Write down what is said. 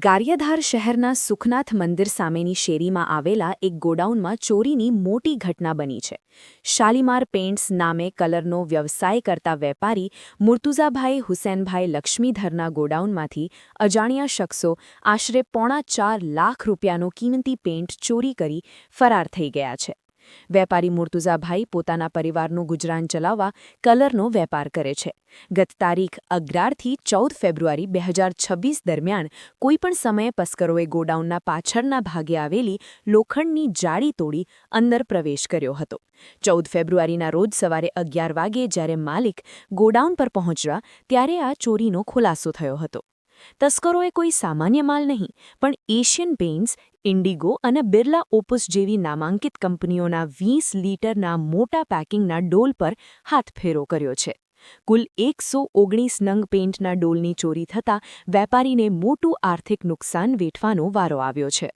ગારિયાધાર શહેરના સુખનાથ મંદિર સામેની શેરીમાં આવેલા એક ગોડાઉનમાં ચોરીની મોટી ઘટના બની છે. શાલીમાર પેઇન્ટ્સ નામે કલરનો વ્યવસાય કરતા વેપારી મુર્તુઝાભાઈ હુસેનભાઈ લક્ષ્મીધરના ગોડાઉનમાંથી અજાણ્યા શખ્સો આશરે £4.5 લાખ રૂપિયાનો કિંમતી પેઇન્ટ ચોરી કરી ફરાર થઈ ગયા છે. વેપારી મુર્તુઝાભાઈ પોતાના પરિવારનું ગુજરાન ચલાવવા કલરનો વેપાર કરે છે. ગત તારીખ 11થી 14 ફેબ્રુઆરી 2026 દરમિયાન કોઈપણ સમયે પસ્કરોએ ગોડાઉનના પાછળના ભાગે આવેલી લોખંડની જાળી તોડી અંદર પ્રવેશ કર્યો હતો. 14 ફેબ્રુઆરીના રોજ સવારે 11 વાગ્યે જ્યારે માલિક ગોડાઉન પર પહોંચ્યા ત્યારે આ ચોરીનો ખુલાસો થયો હતો. તસ્કરોએ કોઈ સામાન્ય માલ નહીં પણ એશિયન પેઇન્ટ્સ, ઇન્ડિગો અને બિરલા ઓપુસ જેવી નામાંકિત કંપનીઓના 20 લીટરના મોટા પેકિંગના ડોલ પર હાથફેરો કર્યો છે. કુલ 119 નંગ પેઇન્ટના ડોલની ચોરી થતાં વેપારીને મોટું આર્થિક નુકસાન વેઠવાનો વારો આવ્યો છે.